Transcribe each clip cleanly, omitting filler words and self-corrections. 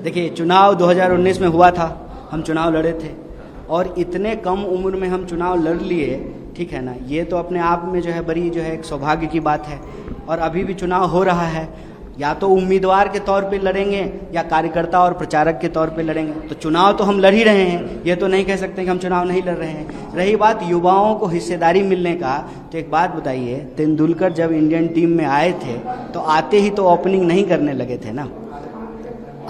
देखिए, चुनाव 2019 में हुआ था, हम चुनाव लड़े थे और इतने कम उम्र में हम चुनाव लड़ लिए, ठीक है ना। ये तो अपने आप में जो है बड़ी जो है एक सौभाग्य की बात है। और अभी भी चुनाव हो रहा है, या तो उम्मीदवार के तौर पे लड़ेंगे या कार्यकर्ता और प्रचारक के तौर पे लड़ेंगे। तो चुनाव तो हम लड़ ही रहे हैं, ये तो नहीं कह सकते कि हम चुनाव नहीं लड़ रहे हैं। रही बात युवाओं को हिस्सेदारी मिलने का, तो एक बात बताइए, तेंदुलकर जब इंडियन टीम में आए थे तो आते ही तो ओपनिंग नहीं करने लगे थे ना।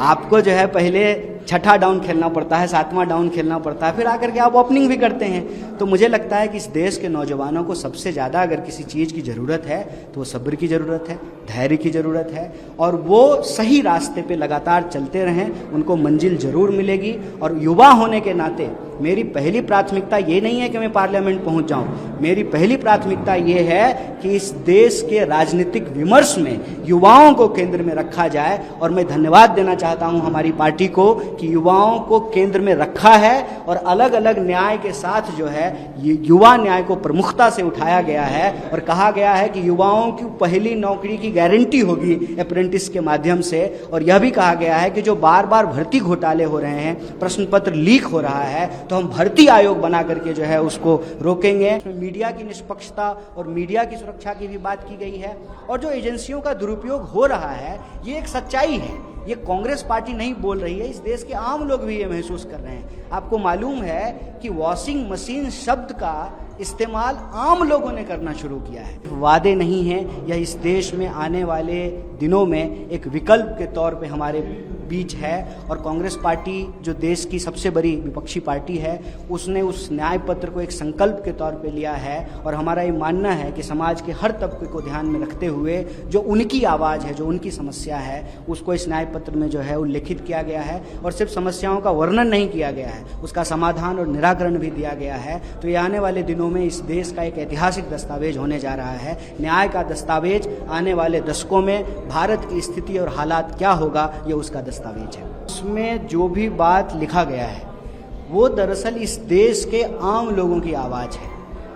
आपको जो है पहले छठा डाउन खेलना पड़ता है, सातवां डाउन खेलना पड़ता है, फिर आकर के आप ओपनिंग भी करते हैं। तो मुझे लगता है कि इस देश के नौजवानों को सबसे ज़्यादा अगर किसी चीज़ की ज़रूरत है तो वो सब्र की ज़रूरत है, धैर्य की ज़रूरत है, और वो सही रास्ते पे लगातार चलते रहें, उनको मंजिल ज़रूर मिलेगी। और युवा होने के नाते मेरी पहली प्राथमिकता ये नहीं है कि मैं पार्लियामेंट पहुंच जाऊं, मेरी पहली प्राथमिकता ये है कि इस देश के राजनीतिक विमर्श में युवाओं को केंद्र में रखा जाए। और मैं धन्यवाद देना चाहता हूं हमारी पार्टी को कि युवाओं को केंद्र में रखा है और अलग अलग न्याय के साथ जो है ये युवा न्याय को प्रमुखता से उठाया गया है और कहा गया है कि युवाओं की पहली नौकरी की गारंटी होगी अप्रेंटिस के माध्यम से। और यह भी कहा गया है कि जो बार बार भर्ती घोटाले हो रहे हैं, प्रश्न पत्र लीक हो रहा है, तो हम भर्ती आयोग बना करके जो है उसको रोकेंगे। मीडिया की निष्पक्षता और मीडिया की सुरक्षा की भी बात की गई है। और जो एजेंसियों का दुरुपयोग हो रहा है, ये एक सच्चाई है, ये कांग्रेस पार्टी नहीं बोल रही है, इस देश के आम लोग भी ये महसूस कर रहे हैं। आपको मालूम है कि वॉशिंग मशीन शब्द का इस्तेमाल आम लोगों ने करना शुरू किया है। वादे नहीं हैं, यह इस देश में आने वाले दिनों में एक विकल्प के तौर पे हमारे बीच है। और कांग्रेस पार्टी जो देश की सबसे बड़ी विपक्षी पार्टी है, उसने उस न्याय पत्र को एक संकल्प के तौर पे लिया है। और हमारा ये मानना है कि समाज के हर तबके को ध्यान में रखते हुए जो उनकी आवाज़ है, जो उनकी समस्या है, उसको इस न्याय पत्र में जो है उल्लेखित किया गया है। और सिर्फ समस्याओं का वर्णन नहीं किया गया है, उसका समाधान और निराकरण भी दिया गया है। तो ये आने वाले दिनों में इस देश का एक ऐतिहासिक दस्तावेज होने जा रहा है, न्याय का दस्तावेज। आने वाले दशकों में भारत की स्थिति और हालात क्या होगा, ये उसका दस्तावेज है। उसमें जो भी बात लिखा गया है वो दरअसल इस देश के आम लोगों की आवाज़ है।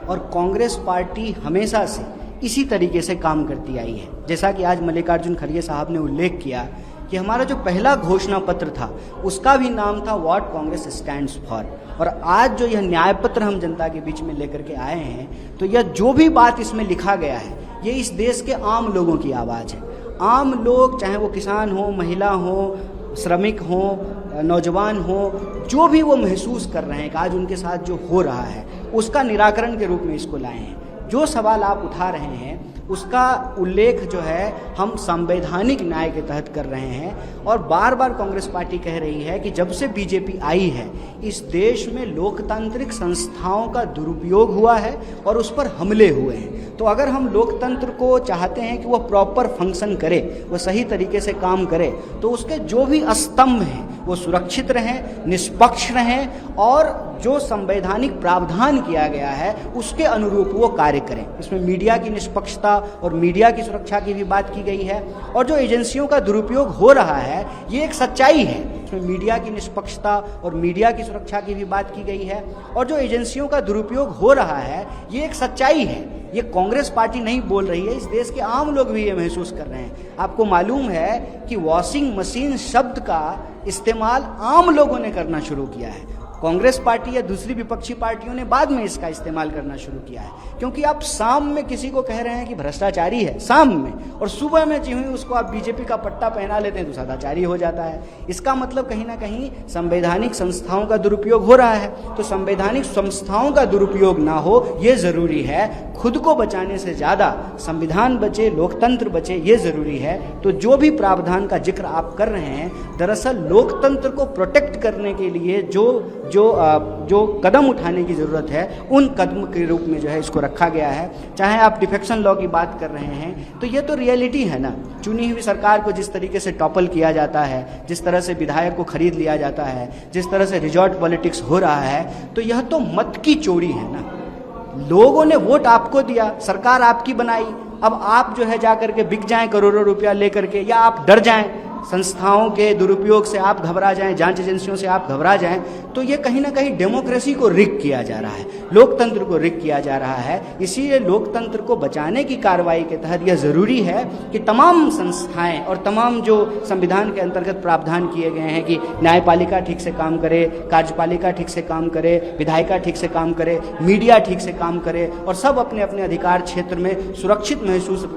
और कांग्रेस पार्टी हमेशा से इसी तरीके से काम करती आई है। जैसा कि आज मल्लिकार्जुन खड़गे साहब ने उल्लेख किया कि हमारा जो पहला घोषणा पत्र था उसका भी नाम था व्हाट कांग्रेस स्टैंड्स फॉर। और आज जो यह न्याय पत्र हम जनता के बीच में लेकर के आए हैं, तो यह जो भी बात इसमें लिखा गया है, ये इस देश के आम लोगों की आवाज़ है। आम लोग, चाहे वो किसान हो, महिला हो, श्रमिक हो, नौजवान हो, जो भी वो महसूस कर रहे हैं कि आज उनके साथ जो हो रहा है, उसका निराकरण के रूप में इसको लाए हैं। जो सवाल आप उठा रहे हैं उसका उल्लेख जो है हम संवैधानिक न्याय के तहत कर रहे हैं। और बार बार कांग्रेस पार्टी कह रही है कि जब से बीजेपी आई है, इस देश में लोकतांत्रिक संस्थाओं का दुरुपयोग हुआ है और उस पर हमले हुए हैं। तो अगर हम लोकतंत्र को चाहते हैं कि वह प्रॉपर फंक्शन करे, वह सही तरीके से काम करे, तो उसके जो भी स्तंभ हैं वो सुरक्षित रहें, निष्पक्ष रहें और जो संवैधानिक प्रावधान किया गया है उसके अनुरूप वो कार्य करें। इसमें मीडिया की निष्पक्षता और मीडिया की सुरक्षा की भी बात की गई है। और जो एजेंसियों का दुरुपयोग हो रहा है, ये एक सच्चाई है, इसमें मीडिया की निष्पक्षता और मीडिया की सुरक्षा की भी बात की गई है। और जो एजेंसियों का दुरुपयोग हो रहा है, ये एक सच्चाई है, ये कांग्रेस पार्टी नहीं बोल रही है, इस देश के आम लोग भी ये महसूस कर रहे हैं। आपको मालूम है कि वॉशिंग मशीन शब्द का इस्तेमाल आम लोगों ने करना शुरू किया है। कांग्रेस पार्टी या दूसरी विपक्षी पार्टियों ने बाद में इसका इस्तेमाल करना शुरू किया है। क्योंकि आप शाम में किसी को कह रहे हैं कि भ्रष्टाचारी है, शाम में, और सुबह में जी हुई उसको आप बीजेपी का पट्टा पहना लेते हैं तो सदाचारी हो जाता है। इसका मतलब कहीं ना कहीं संवैधानिक संस्थाओं का दुरुपयोग हो रहा है। तो संवैधानिक संस्थाओं का दुरुपयोग ना हो, ये जरूरी है। खुद को बचाने से ज्यादा संविधान बचे, लोकतंत्र बचे, ये जरूरी है। तो जो भी प्रावधान का जिक्र आप कर रहे हैं, दरअसल लोकतंत्र को प्रोटेक्ट करने के लिए जो कदम उठाने की ज़रूरत है, उन कदम के रूप में जो है इसको रखा गया है। चाहे आप डिफेक्शन लॉ की बात कर रहे हैं, तो ये तो रियलिटी है ना। चुनी हुई सरकार को जिस तरीके से टॉपल किया जाता है, जिस तरह से विधायक को खरीद लिया जाता है, जिस तरह से रिजॉर्ट पॉलिटिक्स हो रहा है, तो यह तो मत की चोरी है ना। लोगों ने वोट आपको दिया, सरकार आपकी बनाई, अब आप जो है जाकर के बिक जाएं करोड़ों रुपया लेकर के, या आप डर जाएं संस्थाओं के दुरुपयोग से आप घबरा जाएं, जांच एजेंसियों से आप घबरा जाएं, तो ये कहीं ना कहीं डेमोक्रेसी को रिग किया जा रहा है, लोकतंत्र को रिग किया जा रहा है। इसीलिए लोकतंत्र को बचाने की कार्रवाई के तहत यह ज़रूरी है कि तमाम संस्थाएं और तमाम जो संविधान के अंतर्गत प्रावधान किए गए हैं कि न्यायपालिका ठीक से काम करे, कार्यपालिका ठीक से काम करे, विधायिका ठीक से काम करे, मीडिया ठीक से काम करे और सब अपने अपने अधिकार क्षेत्र में सुरक्षित महसूस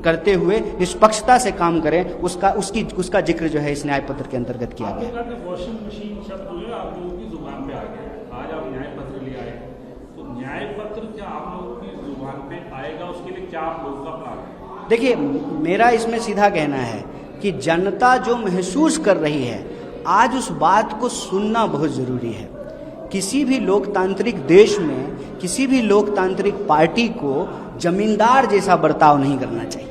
करते हुए निष्पक्षता से काम करें, उसका जिक्र जो है इस न्याय पत्र के अंतर्गत किया गया। वॉशिंग मशीन शब्द जो है आप लोगों की जुबान पे आ गया, आज आप न्याय पत्र ले आए, तो न्याय पत्र क्या आप लोगों की जुबान पे आएगा, उसके लिए क्या आप लोगों का प्लान है? देखिए, मेरा इसमें सीधा कहना है कि जनता जो महसूस कर रही है आज उस बात को सुनना बहुत ज़रूरी है। किसी भी लोकतांत्रिक देश में किसी भी लोकतांत्रिक पार्टी को जमींदार जैसा बर्ताव नहीं करना चाहिए।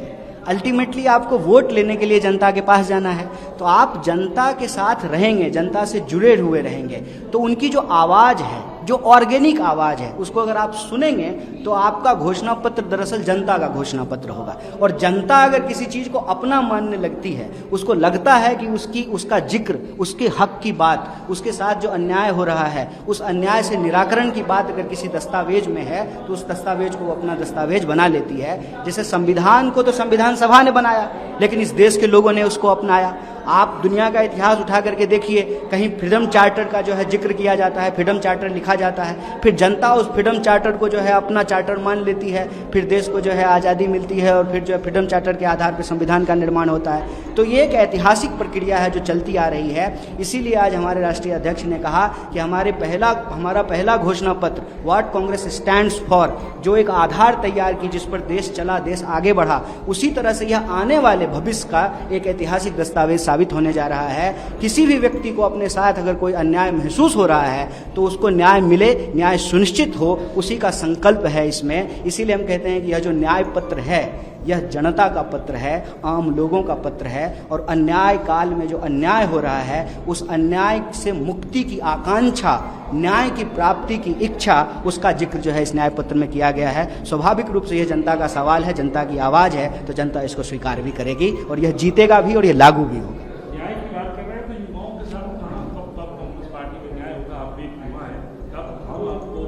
अल्टीमेटली आपको वोट लेने के लिए जनता के पास जाना है, तो आप जनता के साथ रहेंगे, जनता से जुड़े हुए रहेंगे, तो उनकी जो आवाज़ है, जो ऑर्गेनिक आवाज़ है, उसको अगर आप सुनेंगे तो आपका घोषणा पत्र दरअसल जनता का घोषणा पत्र होगा। और जनता अगर किसी चीज़ को अपना मानने लगती है, उसको लगता है कि उसका जिक्र, उसके हक की बात, उसके साथ जो अन्याय हो रहा है, उस अन्याय से निराकरण की बात अगर किसी दस्तावेज में है, तो उस दस्तावेज को वो अपना दस्तावेज बना लेती है। जैसे संविधान को तो संविधान सभा ने बनाया, लेकिन इस देश के लोगों ने उसको अपनाया। आप दुनिया का इतिहास उठा करके देखिए, कहीं फ्रीडम चार्टर का जो है जिक्र किया जाता है, फ्रीडम चार्टर लिखा जाता है, फिर जनता उस फ्रीडम चार्टर को जो है अपना चार्टर मान लेती है, फिर देश को जो है आज़ादी मिलती है और फिर जो है फ्रीडम चार्टर के आधार पर संविधान का निर्माण होता है। तो ये एक ऐतिहासिक प्रक्रिया है जो चलती आ रही है। इसीलिए आज हमारे राष्ट्रीय अध्यक्ष ने कहा कि हमारा पहला घोषणा पत्र व्हाट कांग्रेस स्टैंड्स फॉर, जो एक आधार तैयार की जिस पर देश चला, देश आगे बढ़ा, उसी तरह से यह आने वाले भविष्य का एक ऐतिहासिक दस्तावेज साबित होने जा रहा है। किसी भी व्यक्ति को अपने साथ अगर कोई अन्याय महसूस हो रहा है तो उसको न्याय मिले, न्याय सुनिश्चित हो, उसी का संकल्प है इसमें। इसीलिए हम कहते हैं कि यह जो न्याय पत्र है यह जनता का पत्र है, आम लोगों का पत्र है, और अन्याय काल में जो अन्याय हो रहा है उस अन्याय से मुक्ति की आकांक्षा, न्याय की प्राप्ति की इच्छा, उसका जिक्र जो है इस न्याय पत्र में किया गया है। स्वाभाविक रूप से यह जनता का सवाल है, जनता की आवाज़ है, तो जनता इसको स्वीकार भी करेगी और यह जीतेगा भी और यह लागू भी होगा। न्याय की बात कर रहे हैं तो युवाओं के साथ कहाँ कब कांग्रेस पार्टी में न्याय होगा? आप एक युवा है, कब हम आपको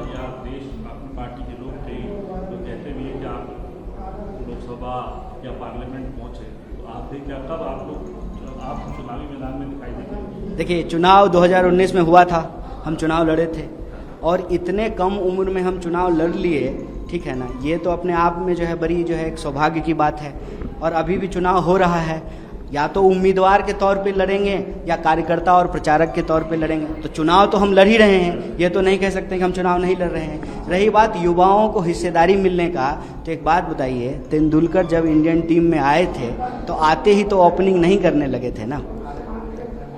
या देश अपनी पार्टी के लोग थे जो कहते भी हैं कि आप लोकसभा या पार्लियामेंट पहुंचे, तो आप देख क्या कब आप चुनावी मैदान में दिखाई देंगे? देखिए, चुनाव 2019 में हुआ था, हम चुनाव लड़े थे और इतने कम उम्र में हम चुनाव लड़ लिए, ठीक है ना, ये तो अपने आप में जो है बड़ी जो है एक सौभाग्य की बात है। और अभी भी चुनाव हो रहा है, या तो उम्मीदवार के तौर पे लड़ेंगे या कार्यकर्ता और प्रचारक के तौर पे लड़ेंगे, तो चुनाव तो हम लड़ ही रहे हैं, ये तो नहीं कह सकते कि हम चुनाव नहीं लड़ रहे हैं। रही बात युवाओं को हिस्सेदारी मिलने का, तो एक बात बताइए, तेंदुलकर जब इंडियन टीम में आए थे तो आते ही तो ओपनिंग नहीं करने लगे थे ना।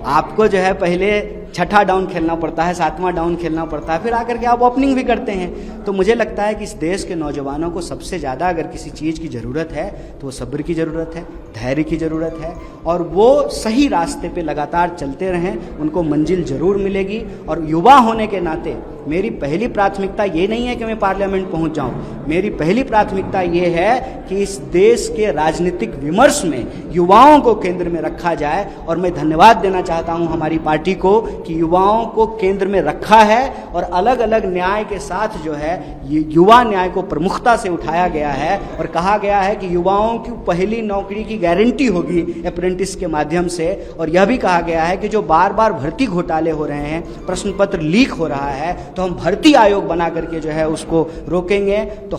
आपको जो है पहले छठा डाउन खेलना पड़ता है, सातवां डाउन खेलना पड़ता है, फिर आकर के आप ओपनिंग भी करते हैं। तो मुझे लगता है कि इस देश के नौजवानों को सबसे ज़्यादा अगर किसी चीज़ की ज़रूरत है तो वो सब्र की ज़रूरत है, धैर्य की ज़रूरत है, और वो सही रास्ते पे लगातार चलते रहें, उनको मंजिल ज़रूर मिलेगी। और युवा होने के नाते मेरी पहली प्राथमिकता ये नहीं है कि मैं पार्लियामेंट पहुंच जाऊं, मेरी पहली प्राथमिकता ये है कि इस देश के राजनीतिक विमर्श में युवाओं को केंद्र में रखा जाए। और मैं धन्यवाद देना चाहता हूं हमारी पार्टी को कि युवाओं को केंद्र में रखा है और अलग अलग न्याय के साथ जो है ये युवा न्याय को प्रमुखता से उठाया गया है और कहा गया है कि युवाओं की पहली नौकरी की गारंटी होगी अप्रेंटिस के माध्यम से। और यह भी कहा गया है कि जो बार बार भर्ती घोटाले हो रहे हैं, प्रश्न पत्र लीक हो रहा है, तो हम भर्ती आयोग बना करके जो है उसको रोकेंगे। तो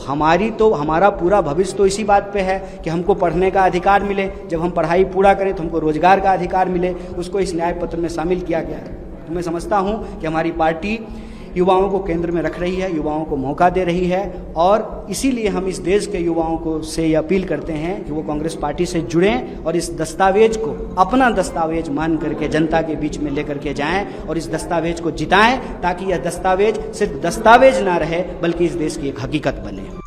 हमारा पूरा भविष्य तो इसी बात पे है कि हमको पढ़ने का अधिकार मिले, जब हम पढ़ाई पूरा करें तो हमको रोजगार का अधिकार मिले, उसको इस न्याय पत्र में शामिल किया गया है। तो मैं समझता हूँ कि हमारी पार्टी युवाओं को केंद्र में रख रही है, युवाओं को मौका दे रही है, और इसीलिए हम इस देश के युवाओं को से ये अपील करते हैं कि वो कांग्रेस पार्टी से जुड़ें और इस दस्तावेज को अपना दस्तावेज मान करके जनता के बीच में लेकर के जाएं और इस दस्तावेज को जिताएं, ताकि यह दस्तावेज सिर्फ दस्तावेज ना रहे बल्कि इस देश की एक हकीकत बने।